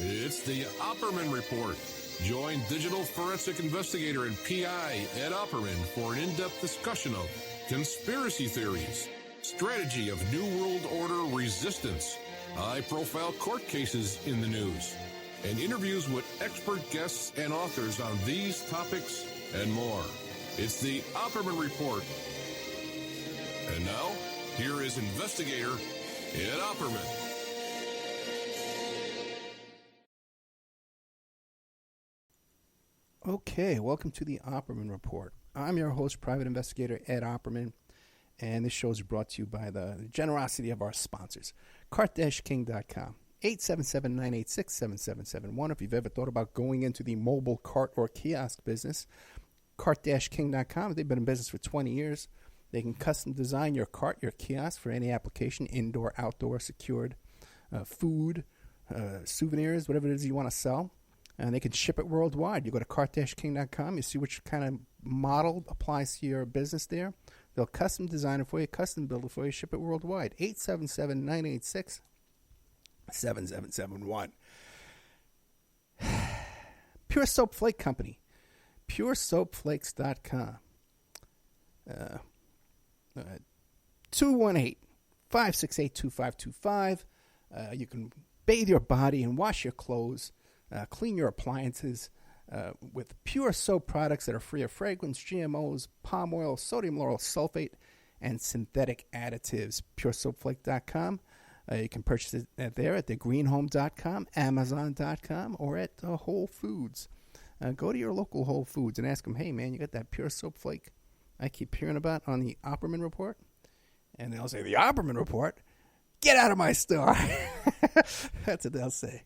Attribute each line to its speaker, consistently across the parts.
Speaker 1: It's the Opperman Report. Join digital forensic investigator and PI Ed Opperman for an in-depth discussion of conspiracy theories, strategy of New World Order resistance, high-profile court cases in the news, and interviews with expert guests and authors on these topics and more. It's the Opperman Report. And now, here is investigator Ed Opperman.
Speaker 2: Okay, welcome to the Opperman Report. I'm your host, private investigator Ed Opperman, and this show is brought to you by the generosity of our sponsors, cart-king.com, 877-986-7771. If you've ever thought about going into the mobile cart or kiosk business, cart-king.com. They've been in business for 20 years. They can custom design your cart, your kiosk for any application, indoor, outdoor, secured, food, souvenirs, whatever it is you want to sell. And they can ship it worldwide. You go to cart-king.com, you see which kind of model applies to your business there. They'll custom design it for you, custom build it for you, ship it worldwide. 877-986-7771. Pure Soap Flake Company, puresoapflakes.com. 218-568-2525. You can bathe your body and wash your clothes. Clean your appliances with pure soap products that are free of fragrance, GMOs, palm oil, sodium lauryl sulfate, and synthetic additives. PureSoapFlake.com. You can purchase it there at thegreenhome.com, Amazon.com, or at Whole Foods. Go to your local Whole Foods and ask them, hey, man, you got that pure soap flake I keep hearing about on the Opperman Report? And they'll say, the Opperman Report? Get out of my store. That's what they'll say.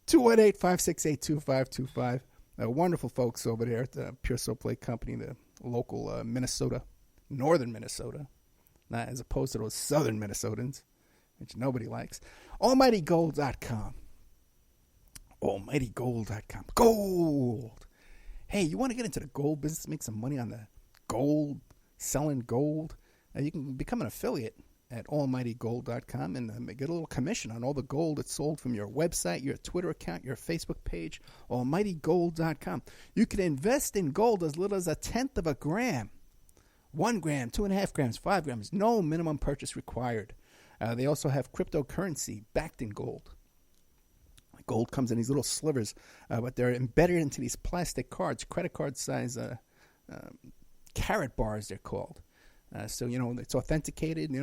Speaker 2: 218-568-2525. Wonderful folks over there at the Pure Soap Flake Company, the local Minnesota, northern Minnesota, not as opposed to those southern Minnesotans, which nobody likes. Almightygold.com. Almightygold.com. Gold! Hey, you want to get into the gold business, make some money on the gold, selling gold? You can become an affiliate at almightygold.com and get a little commission on all the gold that's sold from your website, your Twitter account, your Facebook page, almightygold.com. You can invest in gold as little as 1/10 of a gram. 1 gram, 2.5 grams, 5 grams, no minimum purchase required. They also have cryptocurrency backed in gold. Gold comes in these little slivers, but they're embedded into these plastic cards, credit card size carrot bars, they're called. So, it's authenticated.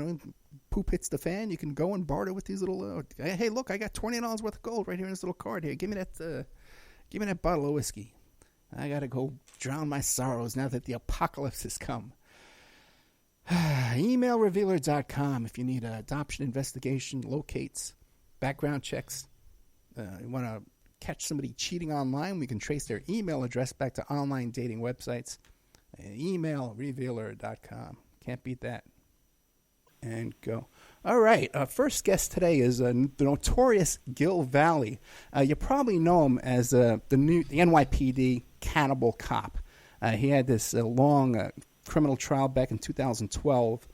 Speaker 2: Poop hits the fan. You can go and barter with these little, hey, look, I got $20 worth of gold right here in this little card here. Give me that bottle of whiskey. I got to go drown my sorrows now that the apocalypse has come. Emailrevealer.com if you need adoption investigation, locates, background checks. You want to catch somebody cheating online, we can trace their email address back to online dating websites. Emailrevealer.com. Can't beat that. And go. All right. First guest today is the notorious Gil Valle. You probably know him as the NYPD Cannibal Cop. He had this long criminal trial back in 2012,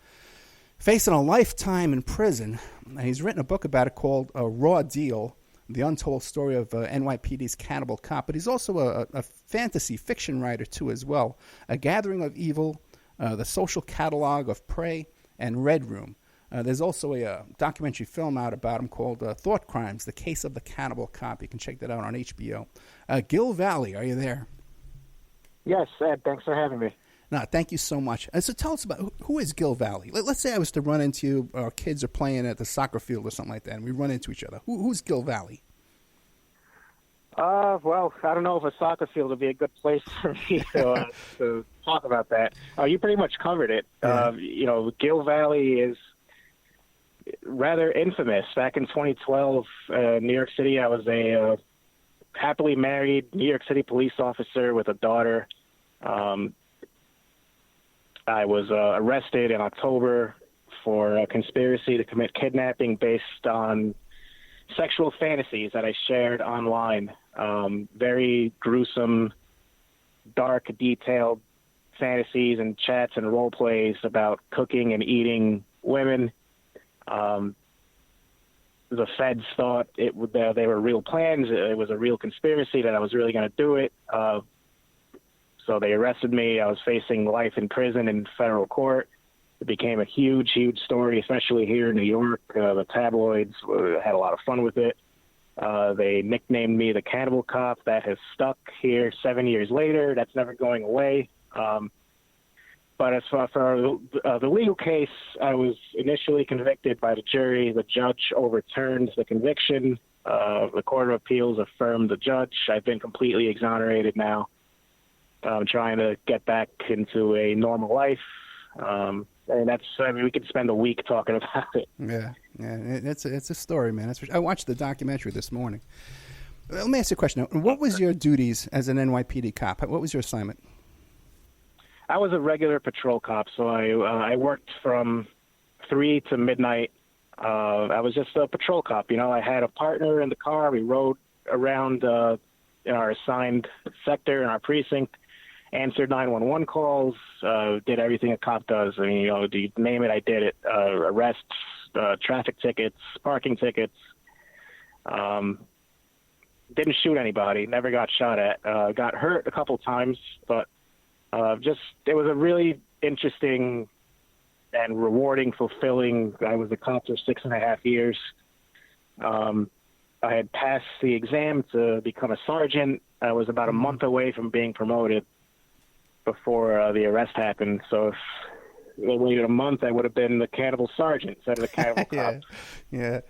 Speaker 2: facing a lifetime in prison. He's written a book about it called Raw Deal, the untold story of NYPD's Cannibal Cop. But he's also a fantasy fiction writer, too, as well. A Gathering of Evil, The Social Catalog of Prey, and Red Room. There's also a documentary film out about him called Thought Crimes, The Case of the Cannibal Cop. You can check that out on HBO. Gil Valle, are you there?
Speaker 3: Yes, Ed, thanks for having me.
Speaker 2: No, thank you so much. So tell us about, who is Gil Valle? Let's say I was to run into you, our kids are playing at the soccer field or something like that, and we run into each other. Who's Gil Valle?
Speaker 3: Well, I don't know if a soccer field would be a good place for me to talk about that. You pretty much covered it.
Speaker 2: Yeah.
Speaker 3: Gil Valle is rather infamous. Back in 2012, New York City, I was a happily married New York City police officer with a daughter. I was arrested in October for a conspiracy to commit kidnapping based on sexual fantasies that I shared online. Very gruesome, dark, detailed fantasies and chats and role plays about cooking and eating women. the feds thought they were real plans. It was a real conspiracy that I was really going to do it. So they arrested me. I was facing life in prison in federal court. It became a huge, huge story, especially here in New York. The tabloids had a lot of fun with it. They nicknamed me the Cannibal Cop. That has stuck here 7 years later. That's never going away. But as far for the legal case, I was initially convicted by the jury. The judge overturned the conviction. The Court of Appeals affirmed the judge. I've been completely exonerated now. I'm trying to get back into a normal life. And we could spend a week talking about it.
Speaker 2: Yeah, it's a story, man. I watched the documentary this morning. Let me ask you a question. What was your duties as an NYPD cop? What was your assignment?
Speaker 3: I was a regular patrol cop, so I worked from 3 to midnight. I was just a patrol cop. I had a partner in the car. We rode around in our assigned sector in our precinct, answered 911 calls, did everything a cop does. I mean, you name it, I did it. Arrests, traffic tickets, parking tickets. Didn't shoot anybody, never got shot at. Got hurt a couple times, but it was a really interesting and rewarding, fulfilling. I was a cop for 6.5 years. I had passed the exam to become a sergeant. I was about a month away from being promoted before the arrest happened. So if they waited a month, I would have been the cannibal sergeant instead of the cannibal cop.
Speaker 2: Yeah.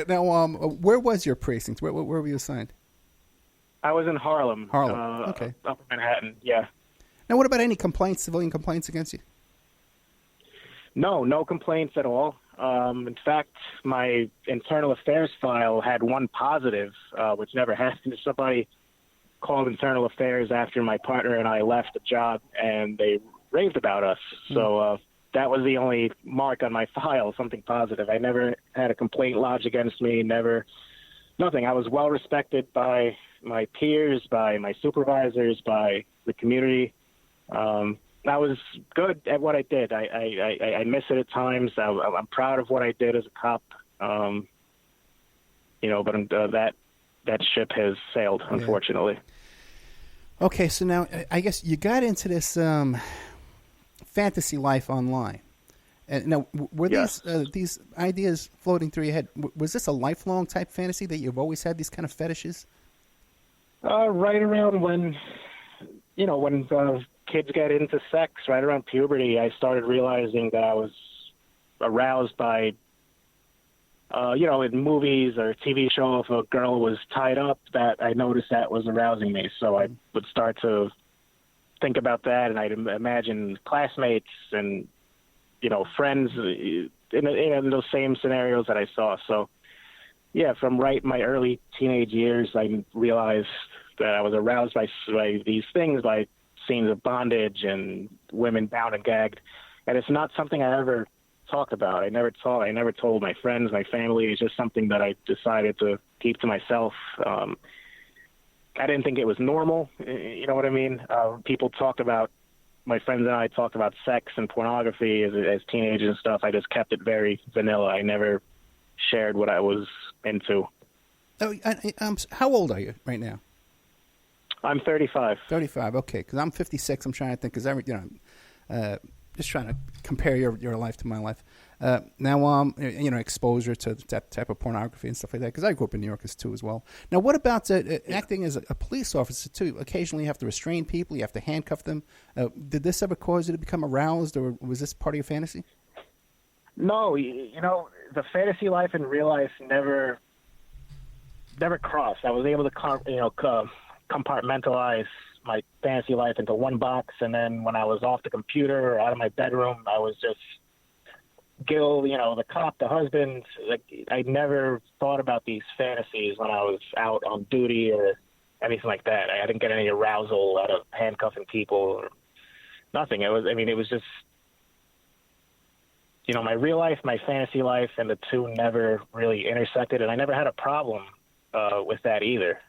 Speaker 2: Now, where was your precinct? Where were you assigned?
Speaker 3: I was in Harlem.
Speaker 2: Okay.
Speaker 3: Upper Manhattan, yeah.
Speaker 2: Now, what about any complaints, civilian complaints against you?
Speaker 3: No complaints at all. In fact, my internal affairs file had one positive, which never happened. Somebody called internal affairs after my partner and I left the job, and they raved about us. So that was the only mark on my file, something positive. I never had a complaint lodged against me, nothing. I was well respected by my peers, by my supervisors, by the community. I was good at what I did. I miss it at times. I'm proud of what I did as a cop. But that ship has sailed, unfortunately.
Speaker 2: Okay, so now I guess you got into this fantasy life online. And now, were these ideas floating through your head? Was this a lifelong type fantasy that you've always had these kind of fetishes?
Speaker 3: Right around when kids get into sex, right around puberty, I started realizing that I was aroused by, in movies or TV show, if a girl was tied up, that I noticed that was arousing me. So I would start to think about that, and I'd imagine classmates and, friends in those same scenarios that I saw. So, yeah, from my early teenage years, I realized that I was aroused by these things, by scenes of bondage and women bound and gagged. And it's not something I ever talked about. I never told my friends, my family. It's just something that I decided to keep to myself. I didn't think it was normal. You know what I mean? My friends and I talked about sex and pornography as teenagers and stuff. I just kept it very vanilla. I never shared what I was into.
Speaker 2: Oh, how old are you right now?
Speaker 3: I'm 35.
Speaker 2: 35, okay, because I'm 56. I'm trying to think, because just trying to compare your life to my life. Now, exposure to that type of pornography and stuff like that, because I grew up in New York too as well. Now, what about acting as a police officer too? Occasionally you have to restrain people, you have to handcuff them. Did this ever cause you to become aroused, or was this part of your fantasy?
Speaker 3: No, the fantasy life and real life never crossed. I was able to, compartmentalize my fantasy life into one box, and then when I was off the computer or out of my bedroom, I was just Gil, the cop, the husband. Like, I never thought about these fantasies when I was out on duty or anything like that. I didn't get any arousal out of handcuffing people or nothing. It was just, my real life, my fantasy life, and the two never really intersected, and I never had a problem with that either.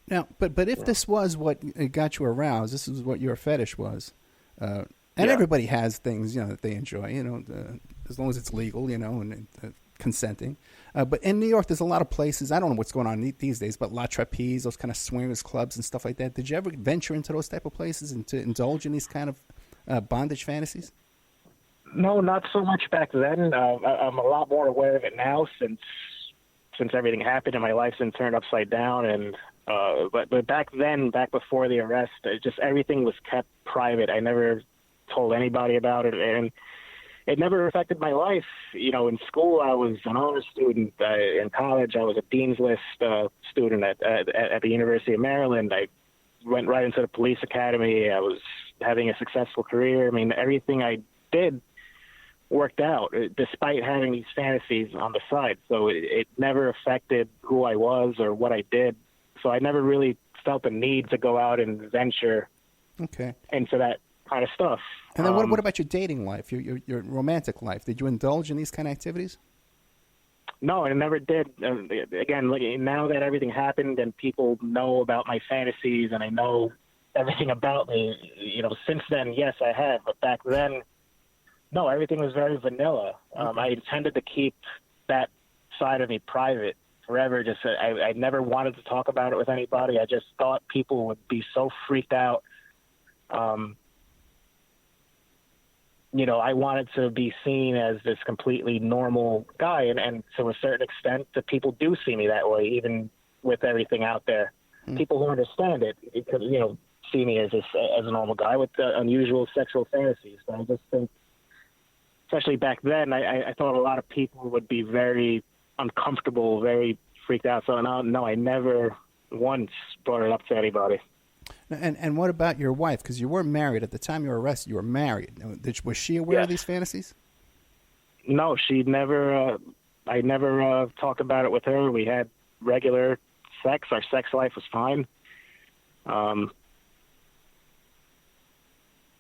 Speaker 2: Now, but if this was what got you aroused, this is what your fetish was, and everybody has things that they enjoy, as long as it's legal, and consenting. But in New York, there's a lot of places. I don't know what's going on these days, but La Trapeze, those kind of swingers clubs and stuff like that. Did you ever venture into those type of places and to indulge in these kind of bondage fantasies?
Speaker 3: No, not so much back then. I'm a lot more aware of it now since everything happened and my life's been turned upside down. And but back then, back before the arrest, just everything was kept private. I never told anybody about it, and it never affected my life. You know, in school, I was an honor student. In college, I was a Dean's List student at the University of Maryland. I went right into the police academy. I was having a successful career. I mean, everything I did worked out, despite having these fantasies on the side. So it never affected who I was or what I did. So I never really felt the need to go out and venture into that kind of stuff.
Speaker 2: And then what about your dating life, your romantic life? Did you indulge in these kind of activities?
Speaker 3: No, I never did. Again, now that everything happened and people know about my fantasies and I know everything about me, you know, since then, yes, I have. But back then, no, everything was very vanilla. I tended to keep that side of me private forever. Just I never wanted to talk about it with anybody. I just thought people would be so freaked out. You know, I wanted to be seen as this completely normal guy, and to a certain extent, the people do see me that way, even with everything out there. People who understand it, could, you know, see me as a normal guy with unusual sexual fantasies. But I just think, especially back then, I thought a lot of people would be very uncomfortable, very freaked out. So no, I never once brought it up to anybody.
Speaker 2: And what about your wife? Because you were married at the time you were arrested. You were married. Was she aware of these fantasies?
Speaker 3: No, she never. I never talked about it with her. We had regular sex. Our sex life was fine.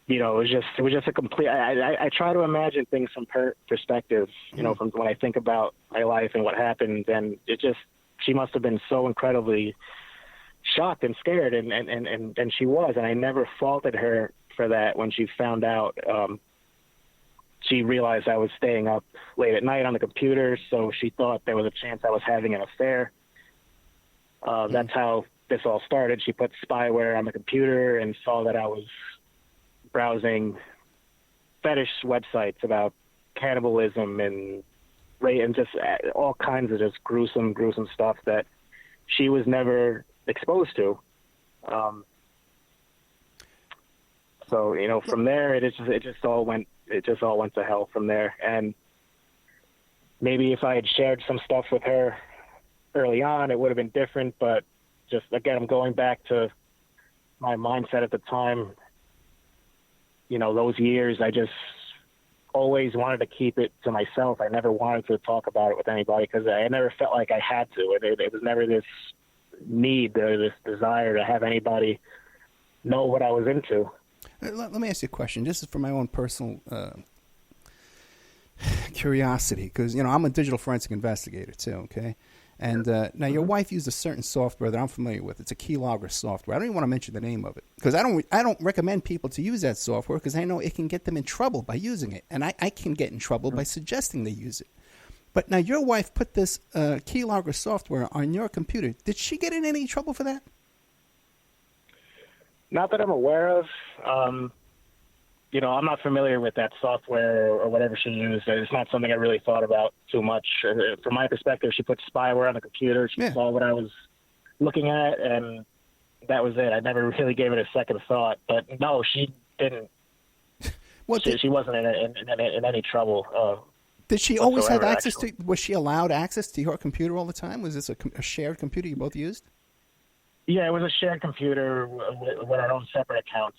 Speaker 3: You know, it was just a complete. I try to imagine things from her perspective. You know, from when I think about my life and what happened, and she must have been so incredibly shocked and scared, and she was, and I never faulted her for that. When she found out, she realized I was staying up late at night on the computer, so she thought there was a chance I was having an affair. That's how this all started. She put spyware on the computer and saw that I was browsing fetish websites about cannibalism and rape and just all kinds of just gruesome stuff that she was never exposed to. So, you know, from there, it just all went to hell from there. And maybe if I had shared some stuff with her early on, it would have been different. But just, again, I'm going back to my mindset at the time. You know, those years, I just always wanted to keep it to myself. I never wanted to talk about it with anybody because I never felt like I had to. It was never this need or this desire to have anybody know what I was into.
Speaker 2: Let me ask you a question. This is for my own personal curiosity, because, you know, I'm a digital forensic investigator too, okay? And now your wife used a certain software that I'm familiar with. It's a keylogger software. I don't even want to mention the name of it because I don't recommend people to use that software because I know it can get them in trouble by using it, and I can get in trouble by suggesting they use it. But now your wife put this keylogger software on your computer. Did she get in any trouble for that?
Speaker 3: Not that I'm aware of. You know, I'm not familiar with that software or whatever she used. It's not something I really thought about too much. From my perspective, she put spyware on the computer. She saw what I was looking at, and that was it. I never really gave it a second thought. But no, she didn't. She wasn't in any trouble.
Speaker 2: Did she always have access to? Was she allowed access to your computer all the time? Was this a shared computer you both used? Yeah,
Speaker 3: it was a shared computer with our own separate accounts.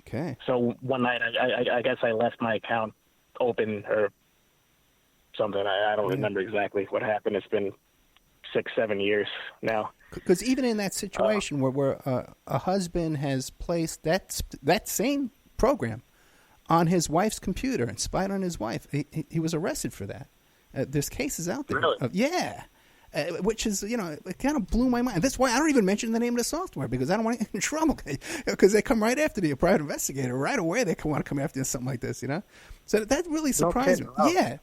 Speaker 2: Okay.
Speaker 3: So one night, I guess I left my account open or something. I don't remember exactly what happened. It's been 6-7 years now.
Speaker 2: Because even in that situation where a husband has placed that same program on his wife's computer and spied on his wife, he was arrested for that. There's cases out there.
Speaker 3: Really?
Speaker 2: Yeah. Which is, you know, it kind of blew my mind. That's why I don't even mention the name of the software, because I don't want to get in trouble. Because they come right after you, a private investigator. Right away, they want to come after you, something like this, you know? So that really surprised me.
Speaker 3: Oh.
Speaker 2: Yeah.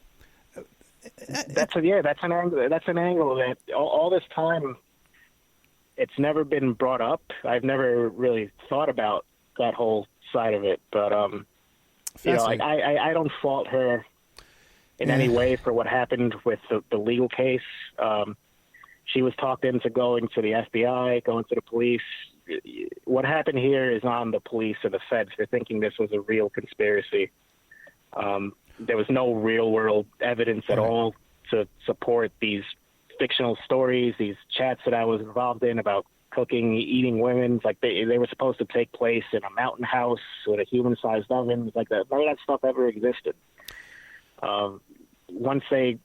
Speaker 3: That's an angle. That's an angle that all this time, it's never been brought up. I've never really thought about that whole side of it. But I don't fault her in any way for what happened with the legal case. She was talked into going to the FBI, going to the police. What happened here is on the police and the feds. They're thinking this was a real conspiracy. There was no real-world evidence at all to support these fictional stories, these chats that I was involved in about cooking, eating women. Like they were supposed to take place in a mountain house with a human-sized oven. Like that, none of that stuff ever existed. Once they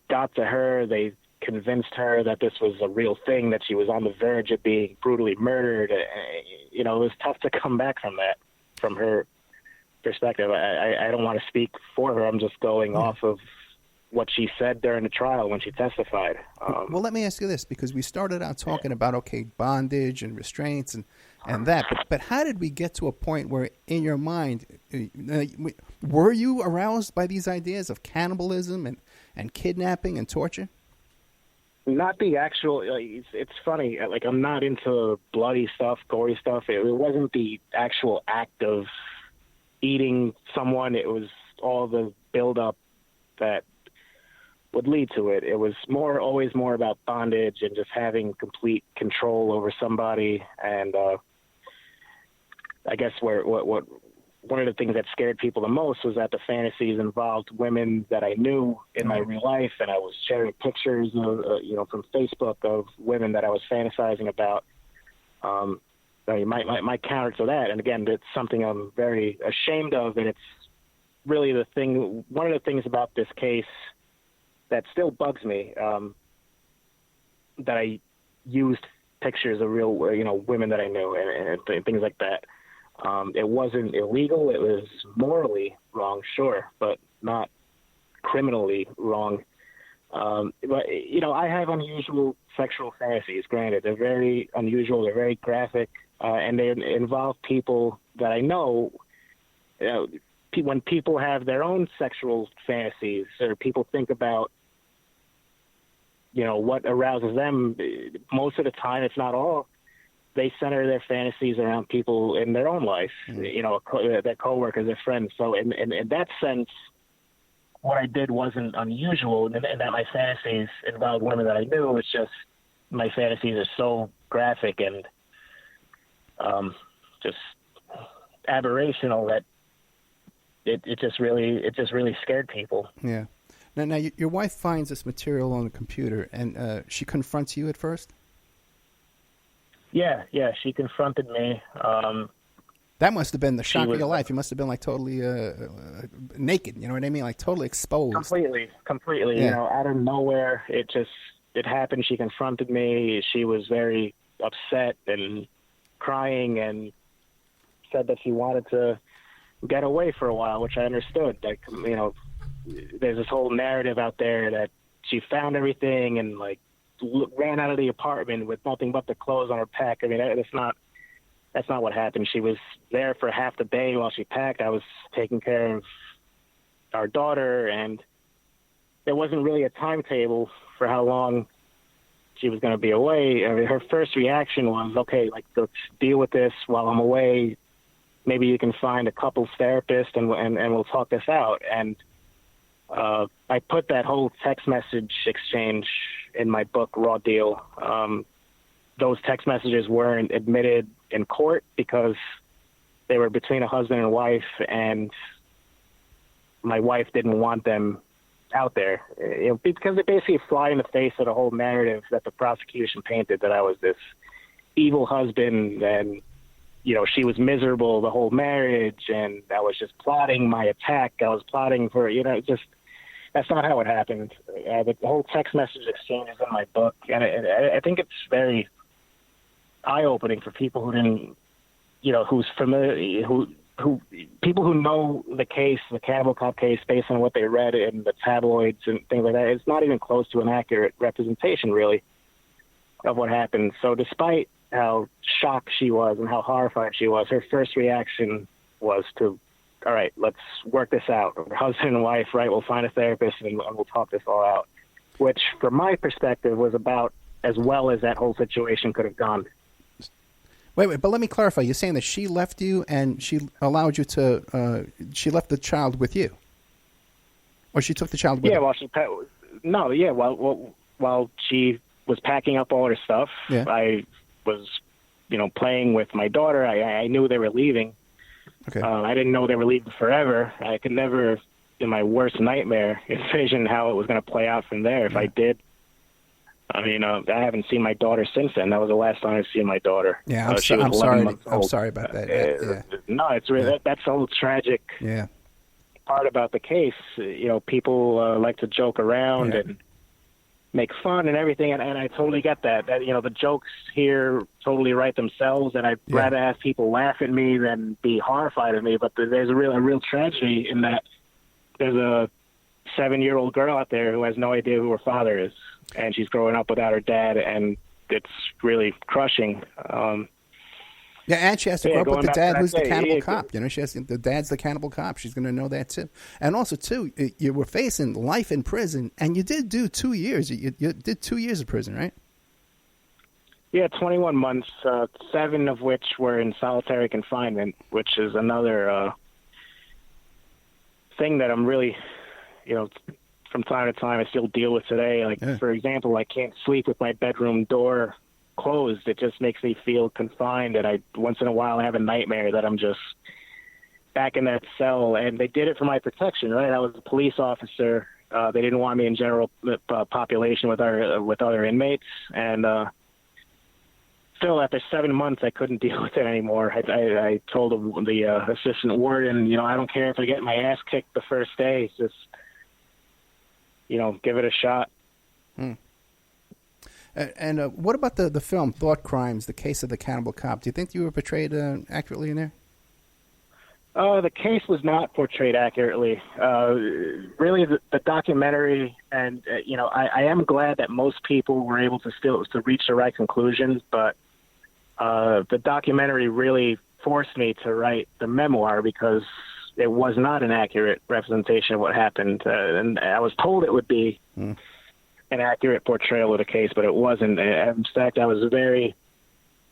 Speaker 3: got to her, they convinced her that this was a real thing, that she was on the verge of being brutally murdered. It was tough to come back from that, from her perspective. I don't want to speak for her. I'm just going off of what she said during the trial when she testified.
Speaker 2: Well, let me ask you this, because we started out talking about, bondage and restraints and that, but how did we get to a point where in your mind, were you aroused by these ideas of cannibalism and kidnapping and torture?
Speaker 3: Not the actual, it's funny, like I'm not into bloody stuff, gory stuff. It wasn't the actual act of eating someone. It was all the buildup that would lead to it. It was always more about bondage and just having complete control over somebody. And I guess what one of the things that scared people the most was that the fantasies involved women that I knew in my real life, and I was sharing pictures of, from Facebook of women that I was fantasizing about. My counter to that, and again, it's something I'm very ashamed of, and it's really one of the things about this case that still bugs me, that I used pictures of real, women that I knew and things like that. It wasn't illegal. It was morally wrong, sure, but not criminally wrong. But, I have unusual sexual fantasies, granted. They're very unusual. They're very graphic, and they involve people that I know. When people have their own sexual fantasies, or people think about, what arouses them, most of the time, if not all, they center their fantasies around people in their own life, their coworkers, their friends. So in that sense, what I did wasn't unusual, and that my fantasies involved women that I knew. It's just my fantasies are so graphic and just aberrational that it just really scared people.
Speaker 2: Yeah. Now your wife finds this material on the computer, and she confronts you at first?
Speaker 3: Yeah, she confronted me.
Speaker 2: That must have been the shock of your life. You must have been like totally naked, you know what I mean? Like totally exposed.
Speaker 3: Completely.
Speaker 2: Yeah.
Speaker 3: Out of nowhere, it happened. She confronted me. She was very upset and crying and said that she wanted to get away for a while, which I understood. Like, there's this whole narrative out there that she found everything and ran out of the apartment with nothing but the clothes on her pack. I mean, that's not what happened. She was there for half the day while she packed. I was taking care of our daughter, and there wasn't really a timetable for how long she was going to be away. I mean, her first reaction was, okay, let's deal with this while I'm away. Maybe you can find a couples therapist and we'll talk this out. And I put that whole text message exchange in my book, Raw Deal. Those text messages weren't admitted in court because they were between a husband and wife, and my wife didn't want them out there, because they basically fly in the face of the whole narrative that the prosecution painted, that I was this evil husband and, she was miserable the whole marriage, and I was just plotting my attack. I was plotting for, that's not how it happened. The whole text message exchange is in my book, and I think it's very eye-opening for people who didn't, who's familiar, people who know the case, the Cannibal Cop case, based on what they read in the tabloids and things like that. It's not even close to an accurate representation, really, of what happened. So despite how shocked she was and how horrified she was, her first reaction was to all right, let's work this out. We're husband and wife, right? We'll find a therapist and we'll talk this all out. Which, from my perspective, was about as well as that whole situation could have gone.
Speaker 2: Wait, but let me clarify. You're saying that she left you and she allowed you to, she left the child with you? Or she took the child with her?
Speaker 3: While she was packing up all her stuff,
Speaker 2: yeah.
Speaker 3: I was, playing with my daughter. I knew they were leaving.
Speaker 2: Okay.
Speaker 3: I didn't know they were leaving forever. I could never, in my worst nightmare, envision how it was going to play out from there if I did. I mean, I haven't seen my daughter since then. That was the last time I've seen my daughter.
Speaker 2: Yeah, I'm sorry. I'm sorry about that. Yeah.
Speaker 3: No, it's really that's the whole tragic part about the case. People like to joke around and make fun and everything, and I totally get that. The jokes here totally write themselves, and I'd rather have people laugh at me than be horrified at me. But there's a real tragedy in that there's a 7-year-old girl out there who has no idea who her father is, and she's growing up without her dad, and it's really crushing.
Speaker 2: And she has to grow up with the dad who's the cannibal cop. The dad's the cannibal cop. She's going to know that too. And also too, you were facing life in prison, and you did do 2 years. You did 2 years of prison, right?
Speaker 3: Yeah, 21 months, 7 of which were in solitary confinement, which is another thing that I'm really, from time to time I still deal with today. For example, I can't sleep with my bedroom door closed. It just makes me feel confined, and I once in a while have a nightmare that I'm just back in that cell. And they did it for my protection, right? I was a police officer. They didn't want me in general population with other inmates, and still after 7 months I couldn't deal with it anymore. I told the assistant warden, I don't care if I get my ass kicked the first day, just give it a shot.
Speaker 2: And what about the film Thought Crimes, The Case of the Cannibal Cop? Do you think you were portrayed accurately in there?
Speaker 3: The case was not portrayed accurately. Really, the documentary, and I am glad that most people were able to reach the right conclusions, but the documentary really forced me to write the memoir because it was not an accurate representation of what happened, and I was told it would be an accurate portrayal of the case, but it wasn't. In fact, I was very,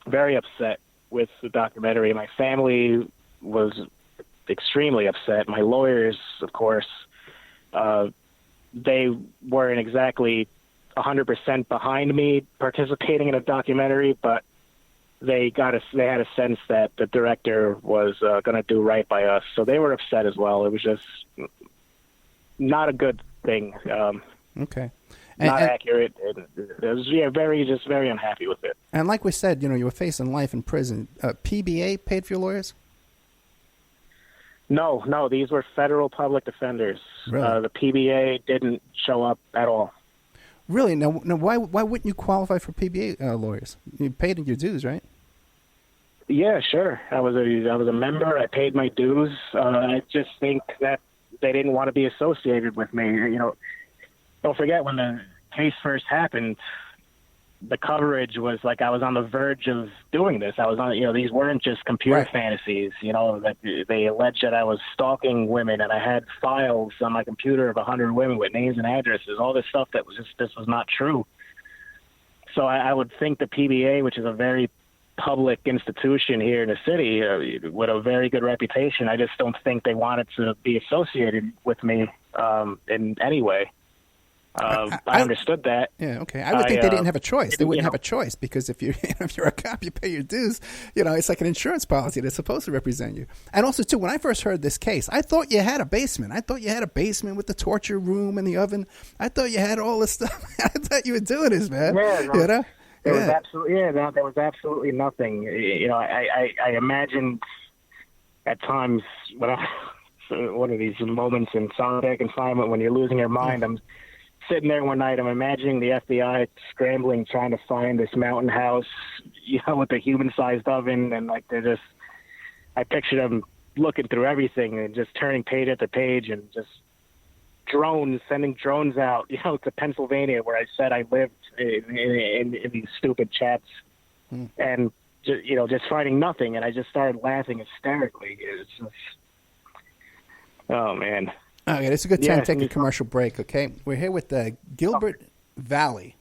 Speaker 3: very upset with the documentary. My family was extremely upset. My lawyers, of course, they weren't exactly 100% behind me participating in a documentary, but they had a sense that the director was going to do right by us, so they were upset as well. It was just not a good thing.
Speaker 2: Okay.
Speaker 3: Not accurate. It was very unhappy with it.
Speaker 2: And like we said, you were facing life in prison. PBA paid for your lawyers?
Speaker 3: No, these were federal public defenders.
Speaker 2: Really?
Speaker 3: The PBA didn't show up at all.
Speaker 2: Really? Now why wouldn't you qualify for PBA lawyers? You paid your dues, right?
Speaker 3: Yeah, sure. I was a member. I paid my dues. I just think that they didn't want to be associated with me. Don't forget, when the case first happened, the coverage was like I was on the verge of doing this. I was on, these weren't just computer fantasies, that they alleged that I was stalking women, and I had files on my computer of 100 women with names and addresses, all this stuff that was this was not true. So I would think the PBA, which is a very public institution here in the city with a very good reputation, I just don't think they wanted to be associated with me in any way. I understood that.
Speaker 2: Yeah, okay. I would think they didn't have a choice. They wouldn't have a choice because if you're a cop, you pay your dues. It's like an insurance policy that's supposed to represent you. And also, too, when I first heard this case, I thought you had a basement. I thought you had a basement with the torture room and the oven. I thought you had all this stuff. I thought you were doing this, man.
Speaker 3: Yeah, there was absolutely nothing. I imagined at times one of these moments in solitary confinement when you're losing your mind. I'm sitting there one night, I'm imagining the FBI scrambling, trying to find this mountain house, with a human-sized oven, and I pictured them looking through everything and just turning page after page, and just sending drones out, to Pennsylvania, where I said I lived in these stupid chats, and just finding nothing, and I just started laughing hysterically. It's just, Oh, man.
Speaker 2: Okay, it's a good time to take a commercial break, okay? We're here with Gil Valle.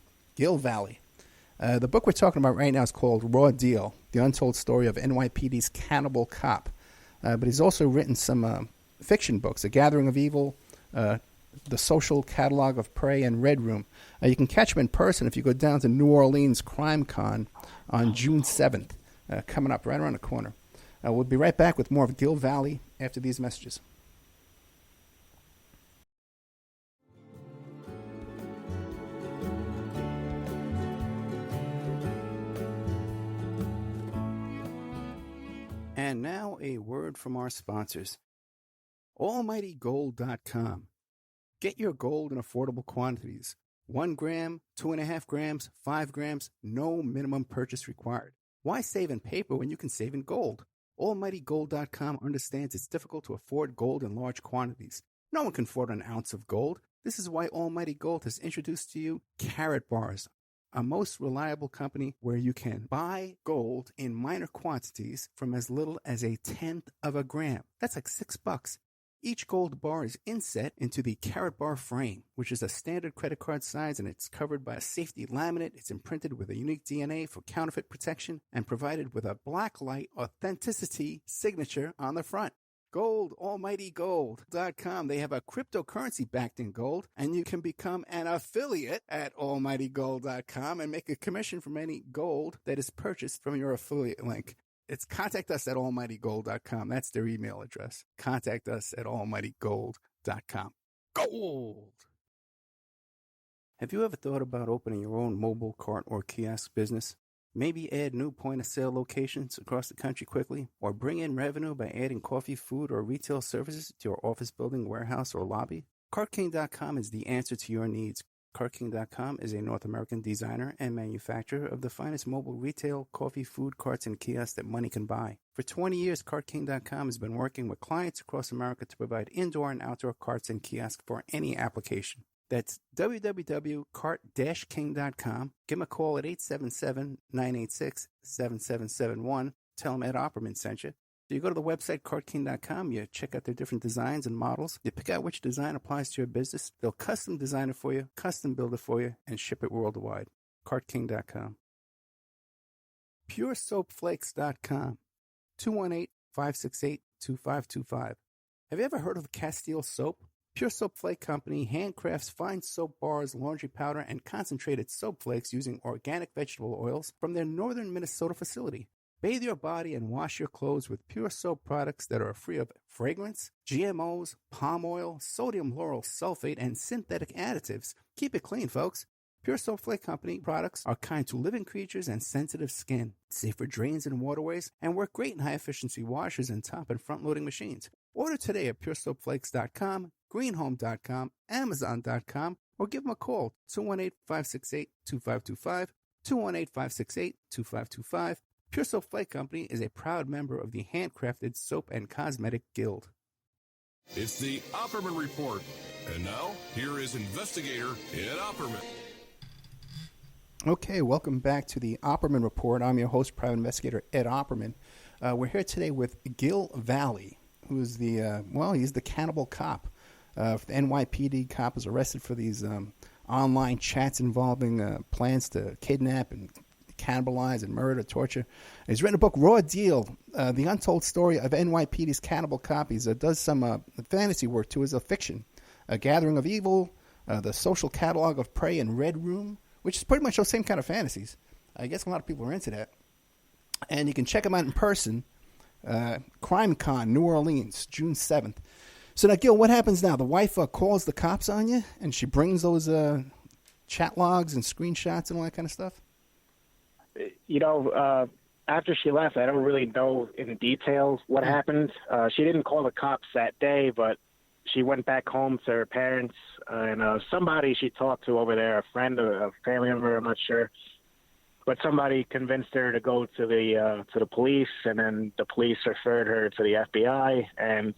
Speaker 2: The book we're talking about right now is called Raw Deal, The Untold Story of NYPD's Cannibal Cop. But he's also written some fiction books, A Gathering of Evil, The Social Catalog of Prey, and Red Room. You can catch him in person if you go down to New Orleans Crime Con on June 7th, coming up right around the corner. We'll be right back with more of Gil Valle after these messages. And now a word from our sponsors. AlmightyGold.com. Get your gold in affordable quantities. 1 gram, 2.5 grams, 5 grams, no minimum purchase required. Why save in paper when you can save in gold? AlmightyGold.com understands it's difficult to afford gold in large quantities. No one can afford an ounce of gold. This is why Almighty Gold has introduced to you Carat Bars, a most reliable company where you can buy gold in minor quantities from as little as 1/10 of a gram. That's like $6. Each gold bar is inset into the Carat Bar frame, which is a standard credit card size, and it's covered by a safety laminate. It's imprinted with a unique DNA for counterfeit protection and provided with a blacklight authenticity signature on the front. Gold, AlmightyGold.com. They have a cryptocurrency backed in gold, and you can become an affiliate at AlmightyGold.com and make a commission from any gold that is purchased from your affiliate link. It's contact us at almightygold.com. That's their email address. Contact us at almightygold.com. Gold! Have you ever thought about opening your own mobile cart or kiosk business? Maybe add new point-of-sale locations across the country quickly, or bring in revenue by adding coffee, food, or retail services to your office building, warehouse, or lobby? CartKing.com is the answer to your needs. CartKing.com is a North American designer and manufacturer of the finest mobile retail, coffee, food carts, and kiosks that money can buy. For 20 years, CartKing.com has been working with clients across America to provide indoor and outdoor carts and kiosks for any application. That's www.cart-king.com. Give them a call at 877-986-7771. Tell them Ed Opperman sent you. So you go to the website, CartKing.com, you check out their different designs and models. You pick out which design applies to your business. They'll custom design it for you, custom build it for you, and ship it worldwide. CartKing.com. PureSoapFlakes.com. 218-568-2525. Have you ever heard of Castile Soap? Pure Soap Flake Company handcrafts fine soap bars, laundry powder, and concentrated soap flakes using organic vegetable oils from their northern Minnesota facility. Bathe your body and wash your clothes with pure soap products that are free of fragrance, GMOs, palm oil, sodium lauryl sulfate, and synthetic additives. Keep it clean, folks. Pure Soap Flake Company products are kind to living creatures and sensitive skin, safe for drains and waterways, and work great in high-efficiency washers and top and front-loading machines. Order today at puresoapflakes.com, greenhome.com, amazon.com, or give them a call, 218-568-2525, 218-568-2525. Pure Soap Flake Company is a proud member of the Handcrafted Soap and Cosmetic Guild.
Speaker 1: It's the Opperman Report. And now, here is investigator Ed Opperman.
Speaker 2: Okay, welcome back to the Opperman Report. I'm your host, private investigator Ed Opperman. We're here today with Gil Valle, who is he's the Cannibal Cop. The NYPD cop is arrested for these online chats involving plans to kidnap and cannibalize and murder, torture. He's written a book, Raw Deal, The Untold Story of NYPD's Cannibal Cop. He does some fantasy work, too, as a fiction. A Gathering of Evil, The Social Catalog of Prey, and Red Room, which is pretty much those same kind of fantasies. I guess a lot of people are into that. And you can check him out in person, Crime Con, New Orleans, June 7th. So now, Gil, what happens now? The wife calls the cops on you, and she brings those chat logs and screenshots and all that kind of stuff?
Speaker 3: You know, after she left, I don't really know in details what happened. She didn't call the cops that day, but she went back home to her parents, and somebody she talked to over there, a friend or a family member, I'm not sure, but somebody convinced her to go to the police, and then the police referred her to the FBI, and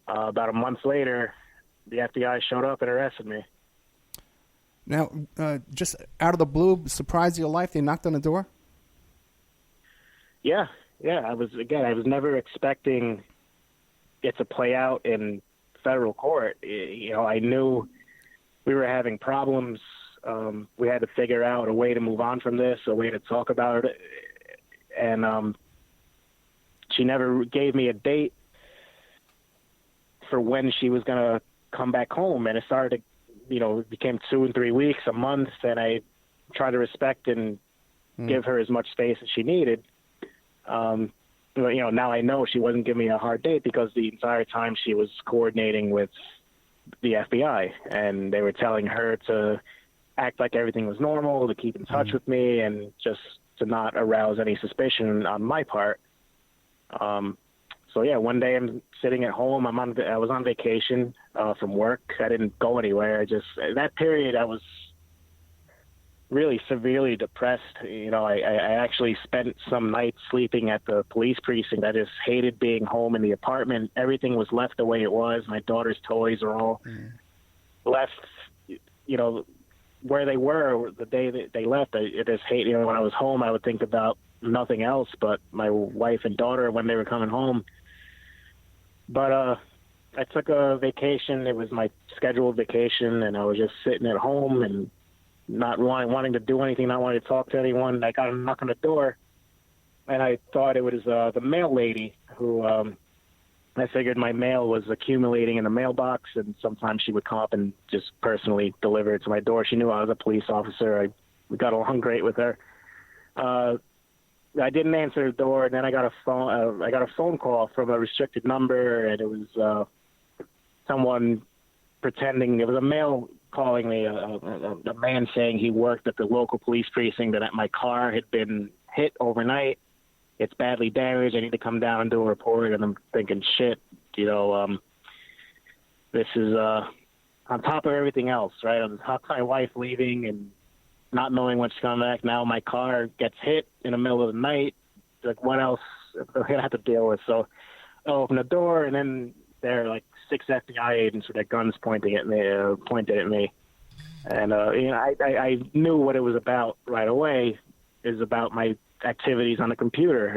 Speaker 3: about a month later, the FBI showed up and arrested me.
Speaker 2: Now, just out of the blue, surprise of your life, they knocked on the door?
Speaker 3: Yeah. I was never expecting it to play out in federal court. I knew we were having problems. We had to figure out a way to move on from this, a way to talk about it. And she never gave me a date for when she was going to come back home. And it started to, it became 2 and 3 weeks, a month. And I tried to respect and give her as much space as she needed. Now I know she wasn't giving me a hard date because the entire time she was coordinating with the FBI, and they were telling her to act like everything was normal, to keep in touch with me, and just to not arouse any suspicion on my part. One day I'm sitting at home. I was on vacation from work. I didn't go anywhere. That period I was really severely depressed. I actually spent some nights sleeping at the police precinct. I just hated being home in the apartment. Everything was left the way it was. My daughter's toys are all left, where they were the day that they left. I just hate, when I was home, I would think about nothing else but my wife and daughter when they were coming home. But I took a vacation. It was my scheduled vacation, and I was just sitting at home and not wanting to do anything, not wanting to talk to anyone. I got a knock on the door, and I thought it was the mail lady who I figured my mail was accumulating in the mailbox, and sometimes she would come up and just personally deliver it to my door. She knew I was a police officer. We got along great with her. I didn't answer the door, and then I got a phone call from a restricted number, and it was someone pretending. It was a male calling me, a man saying he worked at the local police precinct and that my car had been hit overnight. It's badly damaged. I need to come down and do a report. And I'm thinking, shit, this is on top of everything else, right? On top of my wife leaving and not knowing when she's coming back. Now my car gets hit in the middle of the night. Like, what else am I going to have to deal with? So I open the door, and then there are like 6 FBI agents with their guns pointed at me. And, I knew what it was about right away. Is about my activities on the computer.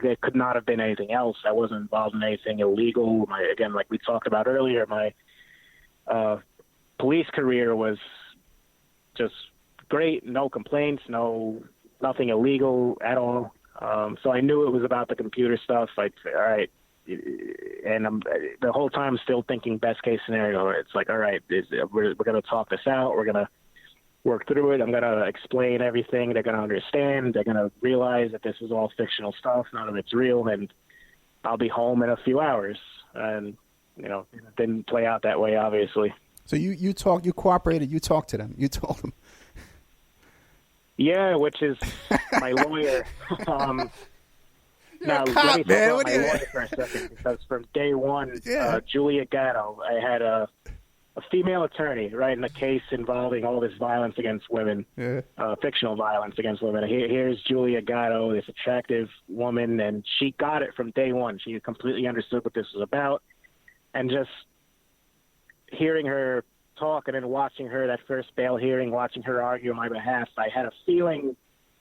Speaker 3: There could not have been anything else. I wasn't involved in anything illegal. Again, like we talked about earlier, my police career was just great. No complaints, nothing illegal at all. So I knew it was about the computer stuff. All right. And I'm the whole time still thinking best case scenario. It's like, all right, we're going to talk this out. We're going to work through it. I'm going to explain everything. They're going to understand. They're going to realize that this is all fictional stuff. None of it's real. And I'll be home in a few hours. And, it didn't play out that way, obviously.
Speaker 2: So you cooperated, you talked to them, you told them.
Speaker 3: Yeah, which is my lawyer. Now, let me talk about my lawyer for a second, because from day one, Julia Gatto, I had a female attorney, right, in a case involving all this violence against women, fictional violence against women. Here's Julia Gatto, this attractive woman, and she got it from day one. She completely understood what this was about. And just hearing her talk and then watching her, that first bail hearing, watching her argue on my behalf, I had a feeling,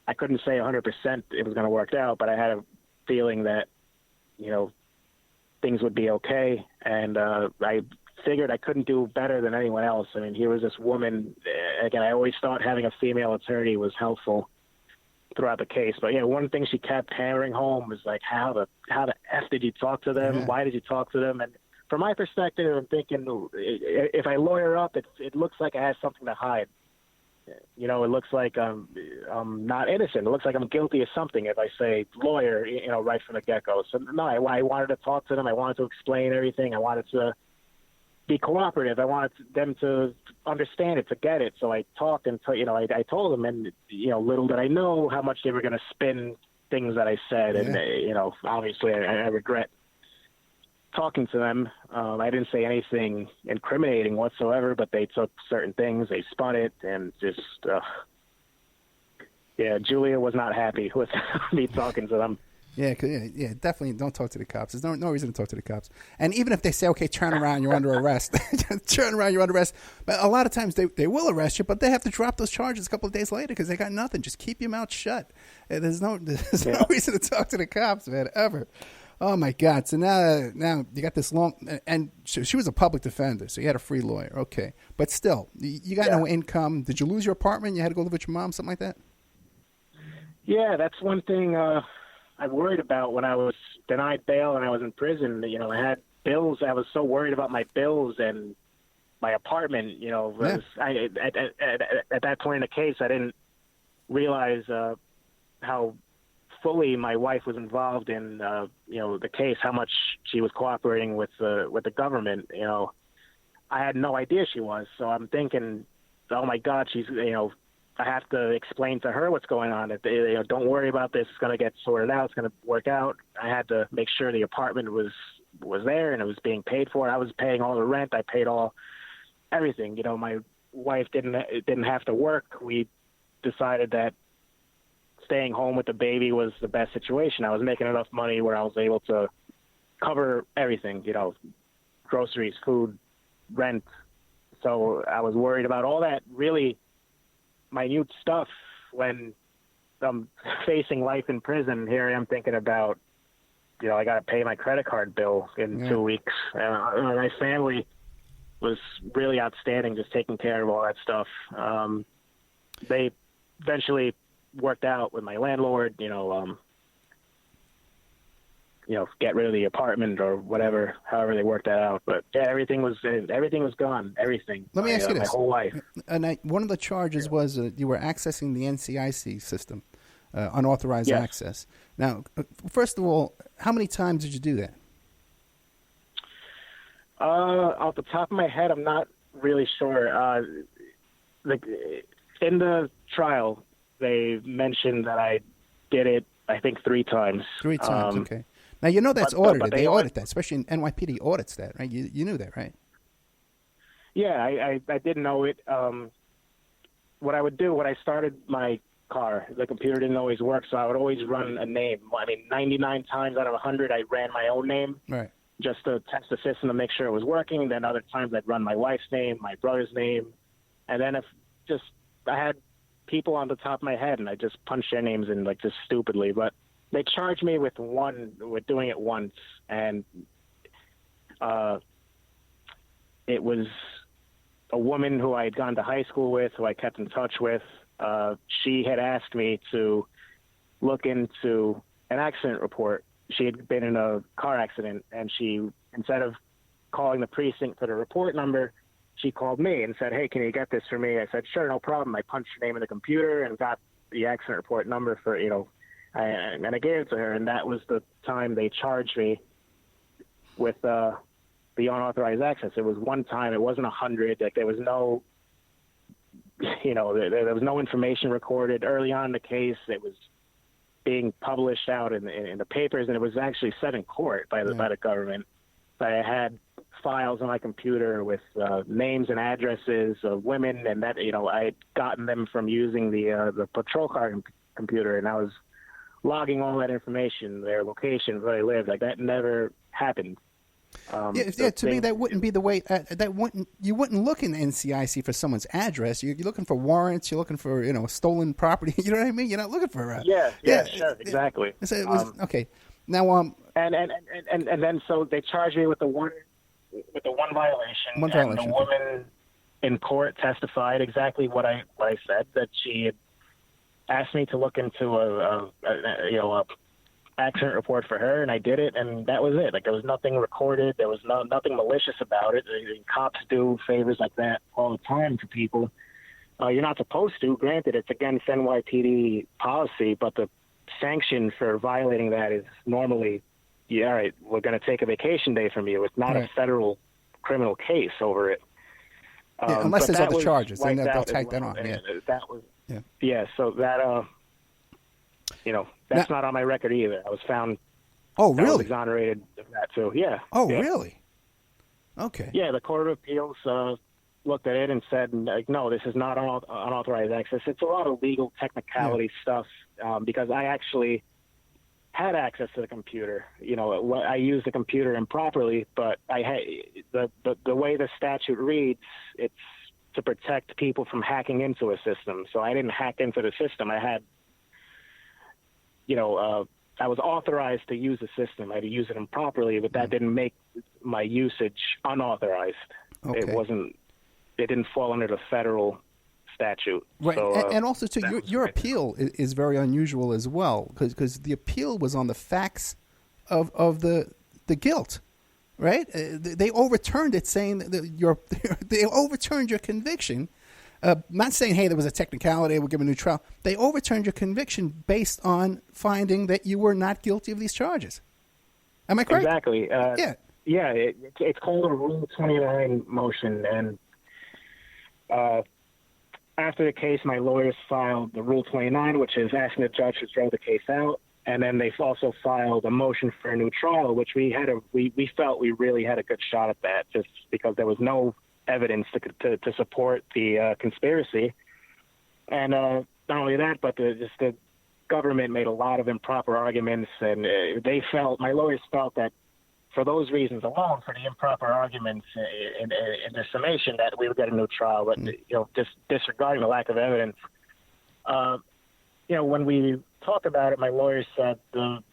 Speaker 3: I couldn't say 100% it was going to work out, but I had a feeling that, things would be okay. And I figured I couldn't do better than anyone else. I mean, here was this woman. Again, I always thought having a female attorney was helpful throughout the case. But yeah, one thing she kept hammering home was like, how the F did you talk to them? Why did you talk to them? And from my perspective, I'm thinking, if I lawyer up, it looks like I have something to hide. It looks like I'm not innocent. It looks like I'm guilty of something if I say lawyer, right from the get-go. So no, I wanted to talk to them. I wanted to explain everything. I wanted to be cooperative. I wanted them to understand it, to get it. So I talked and I told them, and little did I know how much they were going to spin things that I said, and obviously I regret talking to them. I didn't say anything incriminating whatsoever, but they took certain things, they spun it, and just Julia was not happy with me talking to them.
Speaker 2: Yeah, definitely don't talk to the cops. There's no reason to talk to the cops. And even if they say, okay, turn around, you're under arrest. Turn around, you're under arrest. But a lot of times they will arrest you, but they have to drop those charges a couple of days later because they got nothing. Just keep your mouth shut. There's no reason to talk to the cops, man, ever. Oh my God! So now you got this long, and she was a public defender, so you had a free lawyer. Okay, but still, you got no income. Did you lose your apartment? You had to go live with your mom, something like that.
Speaker 3: Yeah, that's one thing I worried about when I was denied bail and I was in prison. You know, I had bills. I was so worried about my bills and my apartment. You know, at that point in the case, I didn't realize how fully my wife was involved in the case, how much she was cooperating with the government. You know, I had no idea she was. So I'm thinking, oh my God, she's I have to explain to her what's going on. Don't worry about this. It's going to get sorted out. It's going to work out. I had to make sure the apartment was there and it was being paid for. I was paying all the rent. I paid everything. You know, my wife didn't have to work. We decided that staying home with the baby was the best situation. I was making enough money where I was able to cover everything, groceries, food, rent. So I was worried about all that really minute stuff when I'm facing life in prison. Here I am thinking about, I got to pay my credit card bill in 2 weeks. My family was really outstanding, just taking care of all that stuff. They eventually worked out with my landlord, get rid of the apartment or whatever, however they worked that out. But yeah, everything was gone. Everything.
Speaker 2: Let me ask you this.
Speaker 3: My whole life.
Speaker 2: And one of the charges was you were accessing the NCIC system, unauthorized access. Now, first of all, how many times did you do that?
Speaker 3: Off the top of my head, I'm not really sure. In the trial, they mentioned that I did it, I think, 3 times.
Speaker 2: 3 times, okay. Now, that's audited. They audit that, especially NYPD audits that, right? You knew that, right?
Speaker 3: Yeah, I did know it. What I would do, when I started my car, the computer didn't always work, so I would always run a name. I mean, 99 times out of 100, I ran my own name.
Speaker 2: Right.
Speaker 3: Just to test the system to make sure it was working. Then other times I'd run my wife's name, my brother's name. And then I had people on the top of my head and I just punched their names in just stupidly. But they charged me with doing it once. And it was a woman who I had gone to high school with, who I kept in touch with. She had asked me to look into an accident report. She had been in a car accident, and she, instead of calling the precinct for the report number, she called me and said, "Hey, can you get this for me?" I said, "Sure, no problem." I punched her name in the computer and got the accident report number for, and I gave it to her, and that was the time they charged me with the unauthorized access. It was one time. It wasn't 100. There was no, there was no information recorded early on in the case. It was being published out in the papers, and it was actually set in court by the government. But I had files on my computer with names and addresses of women, and that I had gotten them from using the patrol car computer, and I was logging all that information, their location, where they lived. That never happened.
Speaker 2: To me, that wouldn't be the way. You wouldn't look in the NCIC for someone's address. You're looking for warrants. You're looking for stolen property. You know what I mean? You're not looking for.
Speaker 3: Sure, exactly.
Speaker 2: So it was okay. Now,
Speaker 3: and then so they charged me with the one violation.
Speaker 2: One violation.
Speaker 3: And the woman in court testified exactly what I said, that she had asked me to look into a accident report for her, and I did it, and that was it. There was nothing recorded. There was nothing malicious about it. Cops do favors like that all the time to people. You're not supposed to. Granted, it's against NYPD policy, but the sanction for violating that is normally, all right, we're going to take a vacation day from you. It's not a federal criminal case over it.
Speaker 2: Unless there's other charges, then they'll tag that on.
Speaker 3: So that that's not on my record either. I was found.
Speaker 2: Oh, really?
Speaker 3: I was exonerated of that too. Yeah.
Speaker 2: Oh, really? Okay.
Speaker 3: Yeah, the Court of Appeals looked at it and said, no, this is not unauthorized access. It's a lot of legal technicality stuff because I actually had access to the computer. I used the computer improperly, but I had the way the statute reads, it's to protect people from hacking into a system. So I didn't hack into the system. I had I was authorized to use the system. I had to use it improperly, but that didn't make my usage unauthorized.
Speaker 2: Okay.
Speaker 3: It didn't fall under the federal statute.
Speaker 2: Right,
Speaker 3: So,
Speaker 2: and also too, your appeal is very unusual as well, because the appeal was on the facts of the guilt, right? They overturned it, saying that they overturned your conviction. Not saying, hey, there was a technicality, we'll give a new trial. They overturned your conviction based on finding that you were not guilty of these charges. Am I correct?
Speaker 3: Exactly.
Speaker 2: Yeah.
Speaker 3: Yeah, it's called a Rule 29 motion, and after the case, my lawyers filed the Rule 29, which is asking the judge to throw the case out, and then they've also filed a motion for a new trial, which we felt we really had a good shot at that, just because there was no evidence to support the conspiracy, and not only that, but the government made a lot of improper arguments, and my lawyers felt that for those reasons alone, for the improper arguments in the summation, that we would get a new trial. But just disregarding the lack of evidence, when we talked about it, my lawyers said the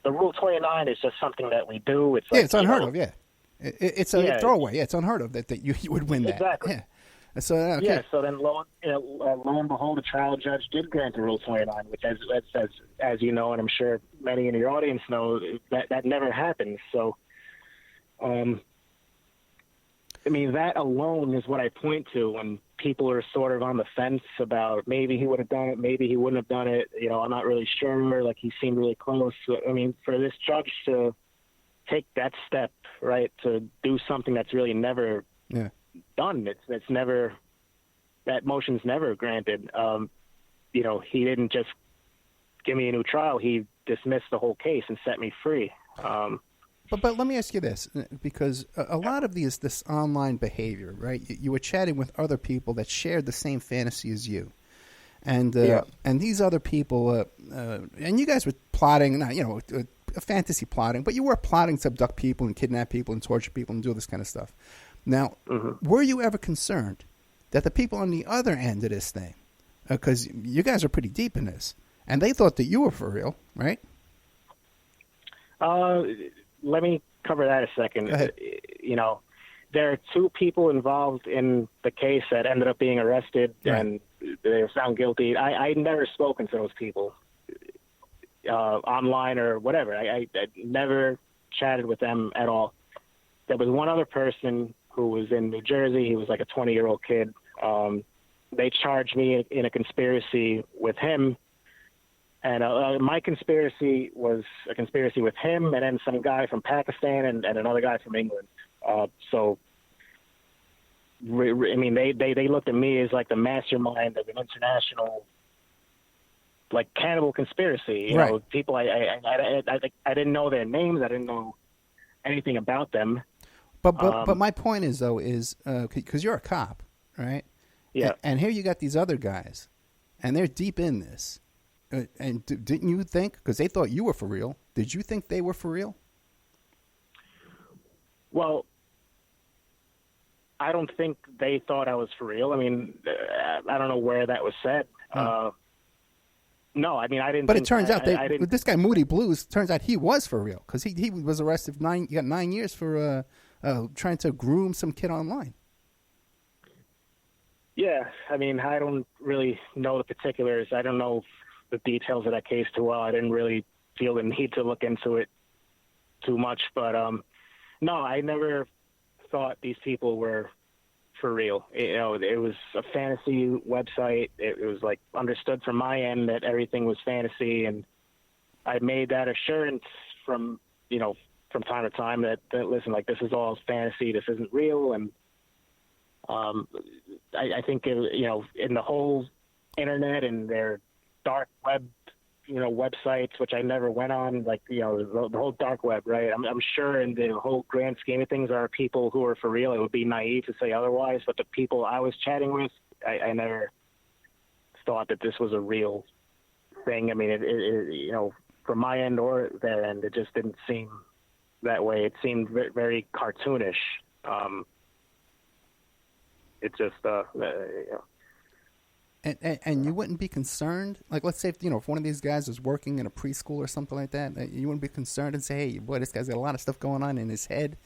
Speaker 3: Rule 29 is just something that we do. It's like,
Speaker 2: it's unheard of. Yeah, it's a throwaway. Yeah, it's unheard of that you would win that.
Speaker 3: Exactly.
Speaker 2: Yeah. So okay.
Speaker 3: Yeah. So then, lo and behold, the trial judge did grant the Rule 29, which, as you know, and I'm sure many in your audience know, that never happened. So, I mean, that alone is what I point to when people are sort of on the fence about maybe he would have done it, maybe he wouldn't have done it. I'm not really sure. Like, he seemed really close. So, I mean, for this judge to take that step, right, to do something that's really never done. It's never, that motion's never granted. He didn't just give me a new trial. He dismissed the whole case and set me free.
Speaker 2: But let me ask you this, because a lot of this online behavior, right? You were chatting with other people that shared the same fantasy as you, and these other people, and you guys were plotting, not a fantasy plotting, but you were plotting to abduct people and kidnap people and torture people and do this kind of stuff. Now, were you ever concerned that the people on the other end of this thing, because you guys are pretty deep in this, and they thought that you were for real, right?
Speaker 3: Let me cover that a second.
Speaker 2: Go ahead.
Speaker 3: There are two people involved in the case that ended up being arrested, and they were found guilty. I'd never spoken to those people online or whatever. I never chatted with them at all. There was one other person who was in New Jersey. He was like a 20-year-old kid. They charged me in a conspiracy with him. And my conspiracy was a conspiracy with him and then some guy from Pakistan and another guy from England. I mean, they looked at me as like the mastermind of an international, like, cannibal conspiracy. You know, people I didn't know their names. I didn't know anything about them.
Speaker 2: But my point is, though, is because you're a cop, right?
Speaker 3: Yeah.
Speaker 2: And here you got these other guys, and they're deep in this. And didn't you think, because they thought you were for real, did you think they were for real?
Speaker 3: Well, I don't think they thought I was for real. I mean, I don't know where that was said. No, I mean, I didn't.
Speaker 2: But it turns out with this guy, Moody Blues, turns out he was for real, because he was arrested he got 9 years for trying to groom some kid online.
Speaker 3: Yeah, I mean, I don't really know the particulars. I don't know the details of that case too well. I didn't really feel the need to look into it too much. But no, I never thought these people were for real. It was a fantasy website. It was like understood from my end that everything was fantasy, and I made that assurance from time to time that listen, like, this is all fantasy. This isn't real. And I think in the whole internet and their dark web, websites, which I never went on, like, the whole dark web, right? I'm sure in the whole grand scheme of things, there are people who are for real. It would be naive to say otherwise, but the people I was chatting with, I never thought that this was a real thing. I mean, it from my end or their end, it just didn't seem that way. It seemed very cartoonish. It just,
Speaker 2: And you wouldn't be concerned, like, let's say if one of these guys was working in a preschool or something like that, you wouldn't be concerned and say, hey, boy, this guy's got a lot of stuff going on in his head.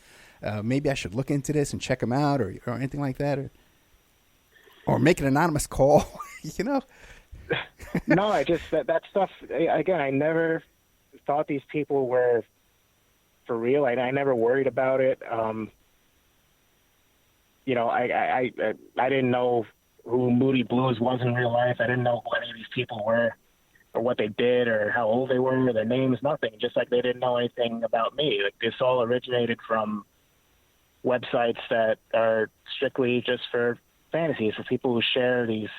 Speaker 2: Maybe I should look into this and check him out, or anything like that, or make an anonymous call.
Speaker 3: No, I just that stuff. Again, I never thought these people were for real. I never worried about it. I didn't know who Moody Blues was in real life. I didn't know who any of these people were, or what they did, or how old they were, or their names, nothing. Just like they didn't know anything about me. Like, this all originated from websites that are strictly just for fantasies, for people who share these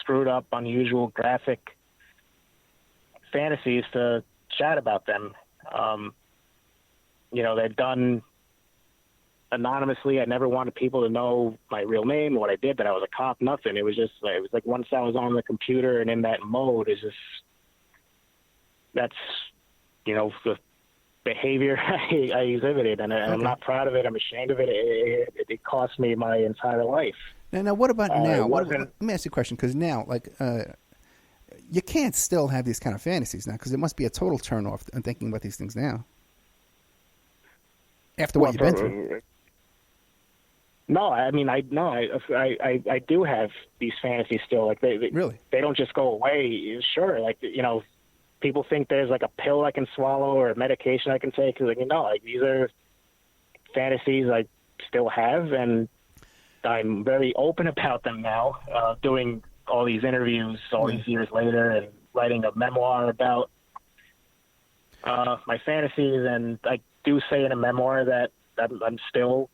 Speaker 3: screwed up, unusual, graphic fantasies to chat about them. They're done anonymously. I never wanted people to know my real name, what I did, that I was a cop, nothing. It was like once I was on the computer and in that mode, that's the behavior I exhibited, and I'm not proud of it. I'm ashamed of it. It cost me my entire life.
Speaker 2: Now what about now? Let me ask you a question, because now, you can't still have these kind of fantasies now, because it must be a total turnoff in thinking about these things now. After what you've been through.
Speaker 3: No, I mean, I do have these fantasies still. Like,
Speaker 2: really?
Speaker 3: They don't just go away. Sure, people think there's like a pill I can swallow or a medication I can take. These are fantasies I still have, and I'm very open about them now. Doing all these interviews all these years later, and writing a memoir about my fantasies, and I do say in a memoir that I'm still.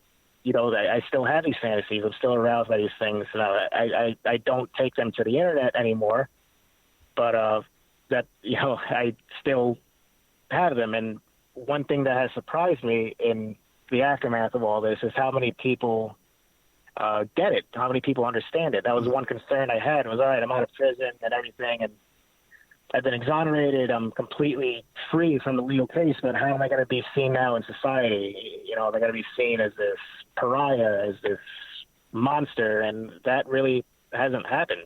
Speaker 3: I still have these fantasies. I'm still aroused by these things. I don't take them to the internet anymore, but I still have them. And one thing that has surprised me in the aftermath of all this is how many people get it, how many people understand it. That was one concern I had. Was, all right, I'm out of prison and everything, and I've been exonerated. I'm completely free from the legal case, but how am I going to be seen now in society? Am I going to be seen as this pariah, as this monster? And that really hasn't happened.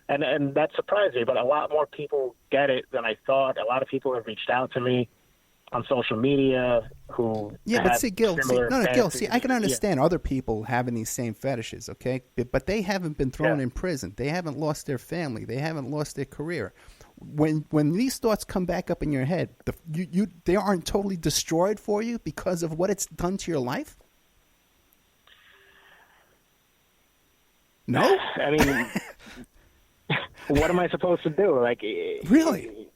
Speaker 3: And that surprised me, but a lot more people get it than I thought. A lot of people have reached out to me on social media who
Speaker 2: but see, Gil, Gil, I can understand other people having these same fetishes, okay? But they haven't been thrown in prison. They haven't lost their family. They haven't lost their career. When these thoughts come back up in your head, they aren't totally destroyed for you because of what it's done to your life? No?
Speaker 3: I mean, what am I supposed to do?
Speaker 2: Really?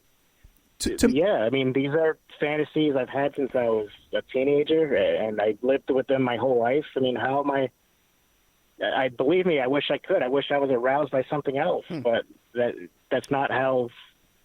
Speaker 3: Yeah, I mean, these are fantasies I've had since I was a teenager, and I lived with them my whole life. I mean, how am I believe me, I wish I could. I wish I was aroused by something else, but that's not how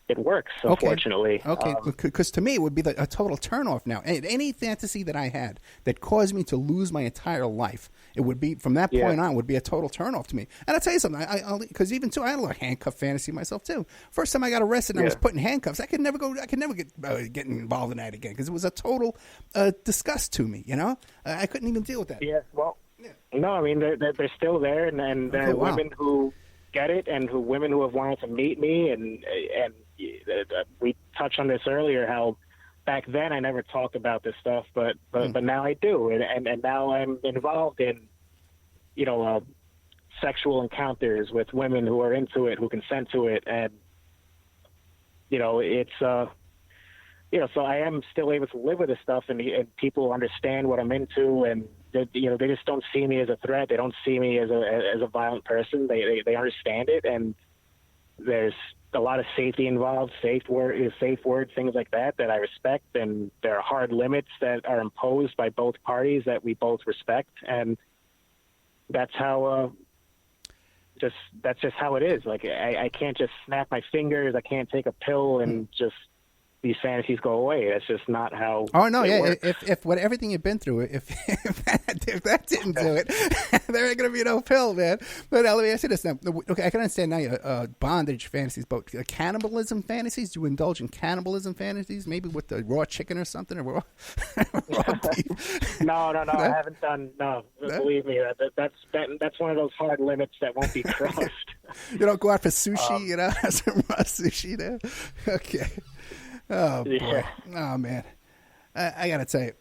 Speaker 3: it works, unfortunately.
Speaker 2: Okay, because to me it would be a total turnoff now. Any fantasy that I had that caused me to lose my entire life, it would be, from that point on, would be a total turnoff to me. And I'll tell you something, because even too, I had a handcuff fantasy myself too. First time I got arrested and I was put in handcuffs, I could never get involved in that again, because it was a total disgust to me. I couldn't even deal with that.
Speaker 3: Yeah, well, no, I mean they're still there, and there are women who get it, and women who have wanted to meet me, and we touched on this earlier, how back then I never talked about this stuff, but now I do, and now I'm involved in sexual encounters with women who are into it, who consent to it, and it's so I am still able to live with this stuff, and people understand what I'm into, and they just don't see me as a threat. They don't see me as a violent person. They understand it, and there's a lot of safety involved, safe word, things like that I respect, and there are hard limits that are imposed by both parties that we both respect, and that's how that's just how it is. Like, I can't just snap my fingers. I can't take a pill and just these fantasies go away. That's just not how.
Speaker 2: Oh no,
Speaker 3: works.
Speaker 2: If everything you've been through, if that didn't do it, there ain't gonna be no pill, man. But let me ask you this now. Okay, I can understand now bondage fantasies, but cannibalism fantasies. Do you indulge in cannibalism fantasies? Maybe with the raw chicken or something, or raw beef?
Speaker 3: No, I haven't done. No, believe me, that's one of those hard limits that won't be crossed.
Speaker 2: You don't go out for sushi, have some raw sushi there. Okay. Oh boy.
Speaker 3: Yeah.
Speaker 2: Oh man. I got to tell you,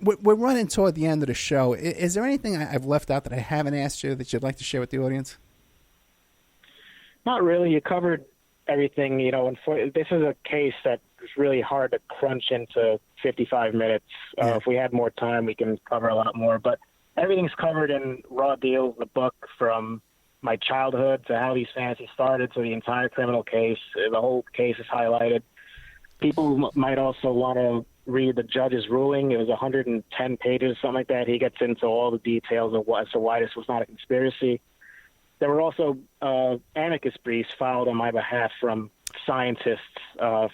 Speaker 2: we're running toward the end of the show. Is there anything I've left out that I haven't asked you that you'd like to share with the audience?
Speaker 3: Not really. You covered everything. And this is a case that is really hard to crunch into 55 minutes.
Speaker 2: Yeah.
Speaker 3: If we had more time, we can cover a lot more. But everything's covered in Raw Deal, the book, from my childhood to how these fantasies started to the entire criminal case. The whole case is highlighted. People might also want to read the judge's ruling. It was 110 pages, something like that. He gets into all the details of why this was not a conspiracy. There were also amicus briefs filed on my behalf from scientists,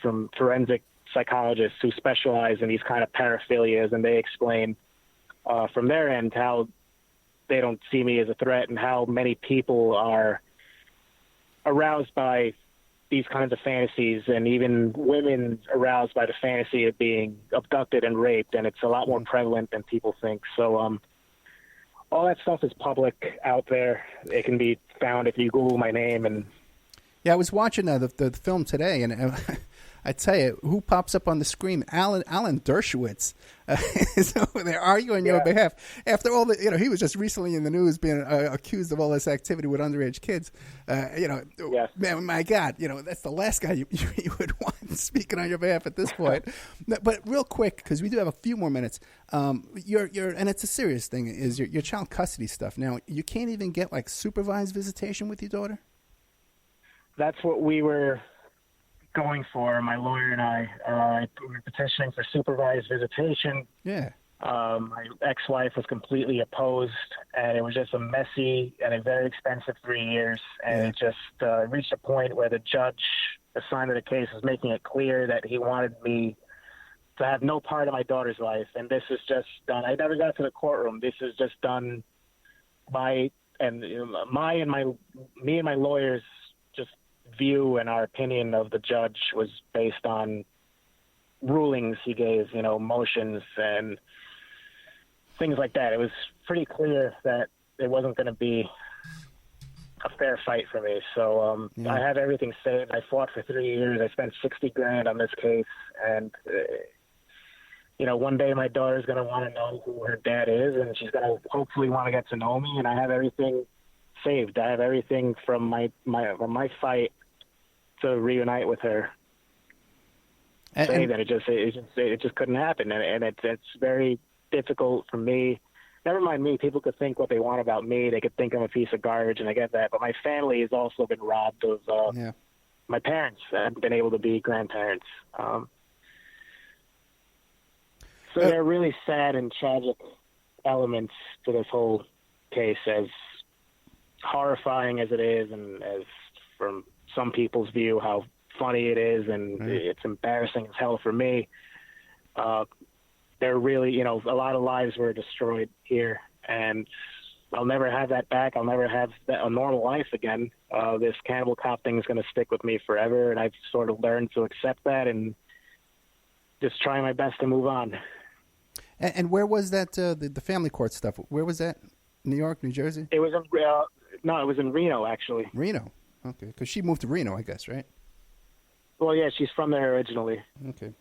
Speaker 3: from forensic psychologists who specialize in these kind of paraphilias, and they explain from their end how they don't see me as a threat and how many people are aroused by these kinds of fantasies, and even women aroused by the fantasy of being abducted and raped, and it's a lot more prevalent than people think. So all that stuff is public out there. It can be found if you Google my name. And
Speaker 2: yeah, I was watching the film today, and I tell you, who pops up on the screen? Alan Dershowitz is over there arguing on your behalf. After all he was just recently in the news being accused of all this activity with underage kids.
Speaker 3: Yes.
Speaker 2: Man, my God, that's the last guy you would want speaking on your behalf at this point. But real quick, because we do have a few more minutes, your and it's a serious thing, is your child custody stuff. Now, you can't even get like supervised visitation with your daughter?
Speaker 3: That's what we were going for, my lawyer and I. We were petitioning for supervised visitation.
Speaker 2: Yeah.
Speaker 3: My ex-wife was completely opposed, and it was just a messy and a very expensive 3 years. And it just reached a point where the judge assigned to the case was making it clear that he wanted me to have no part of my daughter's life. And this is just done. I never got to the courtroom. This is just done by me and my lawyers just view, and our opinion of the judge was based on rulings he gave, motions and things like that. It was pretty clear that it wasn't going to be a fair fight for me. So I had everything saved. I fought for 3 years. I spent $60,000 on this case, and one day my daughter's going to want to know who her dad is, and she's going to hopefully want to get to know me. And I have everything saved. I have everything from my fight to reunite with her. Saying that it just couldn't happen, and it's very difficult for me. Never mind me. People could think what they want about me. They could think I'm a piece of garbage, and I get that. But my family has also been robbed of my parents. Haven't been able to be grandparents. So there are really sad and tragic elements to this whole case, as horrifying as it is, and as from some people's view how funny it is, and it's embarrassing as hell for me. There really, a lot of lives were destroyed here, and I'll never have that back. I'll never have a normal life again. This Cannibal Cop thing is going to stick with me forever, and I've sort of learned to accept that and just try my best to move on.
Speaker 2: And where was that, the family court stuff? Where was that? New York, New Jersey?
Speaker 3: It was it was in Reno, actually.
Speaker 2: Reno? Okay, because she moved to Reno, I guess, right?
Speaker 3: Well, yeah, she's from there originally.
Speaker 2: Okay.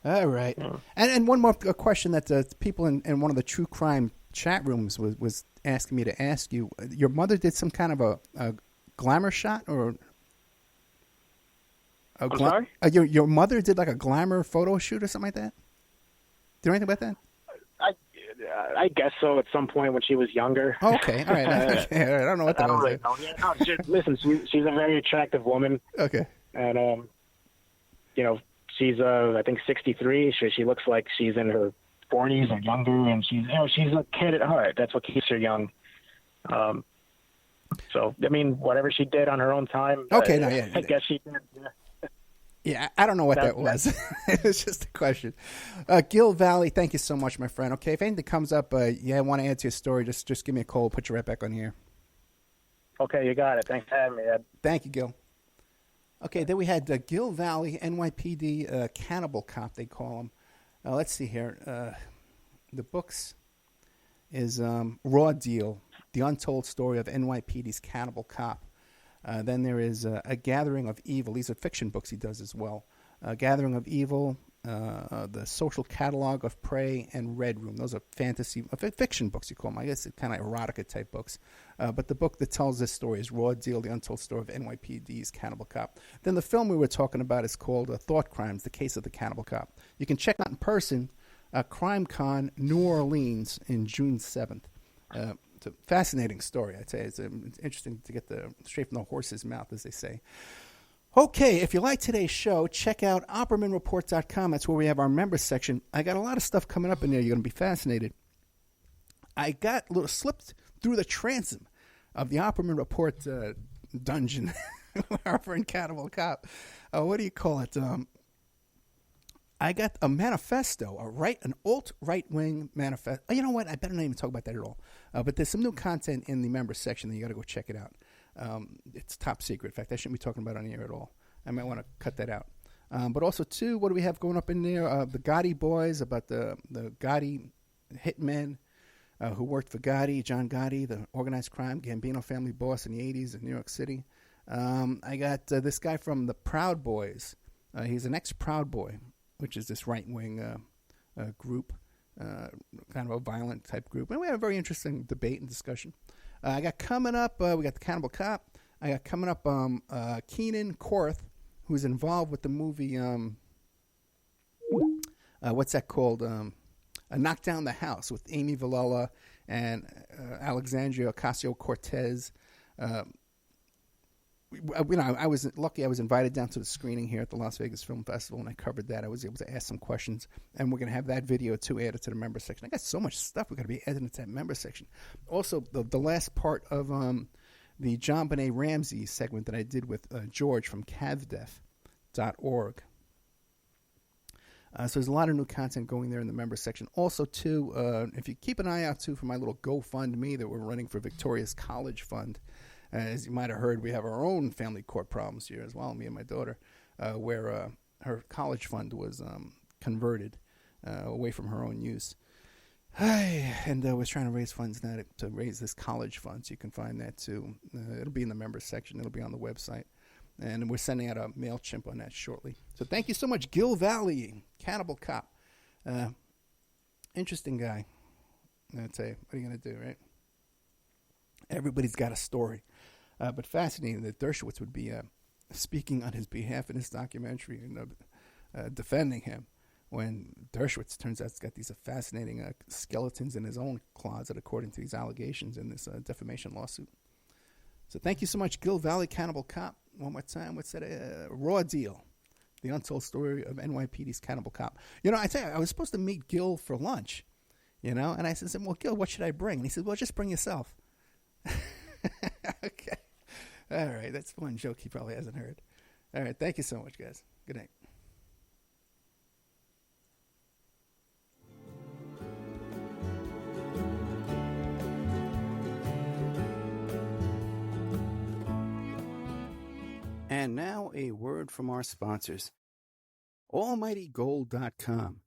Speaker 2: All right. Yeah. And one more question that people in one of the true crime chat rooms was asking me to ask you. Your mother did some kind of a glamour shot, or
Speaker 3: I'm sorry?
Speaker 2: Your mother did like a glamour photo shoot or something like that? Do you know anything about that?
Speaker 3: I guess so. At some point when she was younger.
Speaker 2: Oh, okay, all right. Okay. All right. I don't know what that was.
Speaker 3: Really know. Yeah, no, listen, she's a very attractive woman.
Speaker 2: Okay.
Speaker 3: And she's I think 63. She looks like she's in her 40s or younger, and she's a kid at heart. That's what keeps her young. So I mean, whatever she did on her own time.
Speaker 2: Okay,
Speaker 3: I guess she did. Yeah.
Speaker 2: Yeah, I don't know what that was. It's just a question. Gil Valle, thank you so much, my friend. Okay, if anything comes up, I want to add to your story, just give me a call. Put you right back on here.
Speaker 3: Okay, you got it. Thanks for having me, Ed.
Speaker 2: Thank you, Gil. Okay, then we had Gil Valle, NYPD Cannibal Cop, they call him. Let's see here. The books is Raw Deal, The Untold Story of NYPD's Cannibal Cop. Then there is A Gathering of Evil. These are fiction books he does as well. Gathering of Evil, The Social Catalog of Prey, and Red Room. Those are fantasy, fiction books, you call them. I guess it's kind of erotica type books. But the book that tells this story is Raw Deal, The Untold Story of NYPD's Cannibal Cop. Then the film we were talking about is called Thought Crimes, The Case of the Cannibal Cop. You can check out in person Crime Con, New Orleans, in June 7th. It's a fascinating story, I tell you. It's interesting to get straight from the horse's mouth, as they say. Okay, if you like today's show, check out OppermanReport.com. That's where we have our members section. I got a lot of stuff coming up in there. You're going to be fascinated. I got slipped through the transom of the Opperman Report dungeon over in Cannibal Cop. What do you call it? I got a manifesto, an alt-right-wing manifesto. Oh, you know what? I better not even talk about that at all. But there's some new content in the members section that you got to go check it out. It's top secret. In fact, I shouldn't be talking about it on the air at all. I might want to cut that out. But also, too, what do we have going up in there? The Gotti boys, about the Gotti hitmen who worked for Gotti, John Gotti, the organized crime, Gambino family boss in the 80s in New York City. I got this guy from the Proud Boys. He's an ex-Proud Boy, which is this right-wing group, kind of a violent type group. And we have a very interesting debate and discussion. I got coming up, we got the Cannibal Cop. I got coming up Keenan Korth, who's involved with the movie, what's that called? Knock Down the House with Amy Villela and Alexandria Ocasio-Cortez. I was lucky. I was invited down to the screening here at the Las Vegas Film Festival, and I covered that. I was able to ask some questions, and we're going to have that video, too, added to the member section. I got so much stuff we're going to be adding to that member section. Also, the last part of the John Benet Ramsey segment that I did with George from cavdef.org. So there's a lot of new content going there in the member section. Also, too, if you keep an eye out, too, for my little GoFundMe that we're running for Victoria's College Fund. As you might have heard, we have our own family court problems here as well, me and my daughter, where her college fund was converted away from her own use. And was trying to raise funds now to raise this college fund, so you can find that too. It'll be in the members section. It'll be on the website. And we're sending out a MailChimp on that shortly. So thank you so much, Gil Valle, Cannibal Cop. Interesting guy. I'll tell you, what are you going to do, right? Everybody's got a story. But fascinating that Dershowitz would be speaking on his behalf in his documentary and defending him, when Dershowitz turns out he's got these fascinating skeletons in his own closet, according to these allegations in this defamation lawsuit. So thank you so much, Gil Valle, Cannibal Cop. One more time, what's that? Raw Deal, The Untold Story of NYPD's Cannibal Cop. You know, I tell you, I was supposed to meet Gil for lunch, and I said, well, Gil, what should I bring? And he said, well, just bring yourself. Okay. All right. That's one joke he probably hasn't heard. All right. Thank you so much, guys. Good night. And now a word from our sponsors. AlmightyGold.com.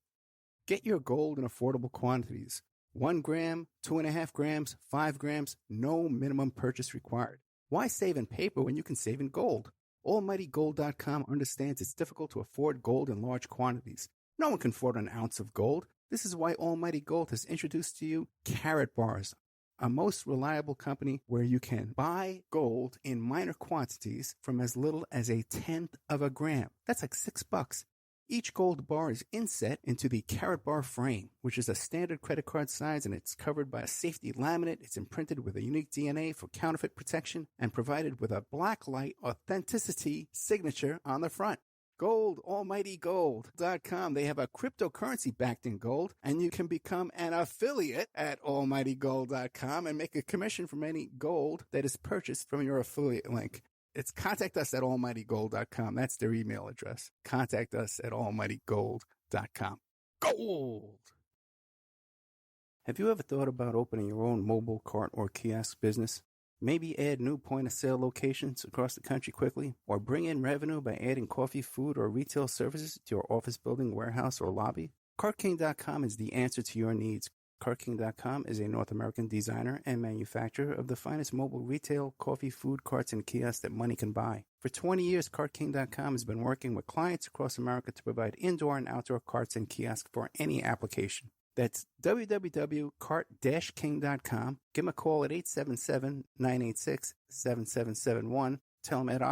Speaker 2: Get your gold in affordable quantities. 1 gram, 2.5 grams, 5 grams, no minimum purchase required. Why save in paper when you can save in gold? AlmightyGold.com understands it's difficult to afford gold in large quantities. No one can afford an ounce of gold. This is why Almighty Gold has introduced to you Carat Bars, a most reliable company where you can buy gold in minor quantities from as little as 1/10 of a gram. That's like $6. Each gold bar is inset into the Carat Bar frame, which is a standard credit card size, and it's covered by a safety laminate. It's imprinted with a unique DNA for counterfeit protection and provided with a blacklight authenticity signature on the front. Gold, AlmightyGold.com. They have a cryptocurrency backed in gold, and you can become an affiliate at AlmightyGold.com and make a commission from any gold that is purchased from your affiliate link. It's contact us at almightygold.com. That's their email address. Contact us at almightygold.com. Gold! Have you ever thought about opening your own mobile cart or kiosk business? Maybe add new point-of-sale locations across the country quickly, or bring in revenue by adding coffee, food, or retail services to your office building, warehouse, or lobby? CartKing.com is the answer to your needs. CartKing.com is a North American designer and manufacturer of the finest mobile retail, coffee, food carts, and kiosks that money can buy. For 20 years, CartKing.com has been working with clients across America to provide indoor and outdoor carts and kiosks for any application. That's www.cart-king.com. Give them a call at 877-986-7771. Tell them Ed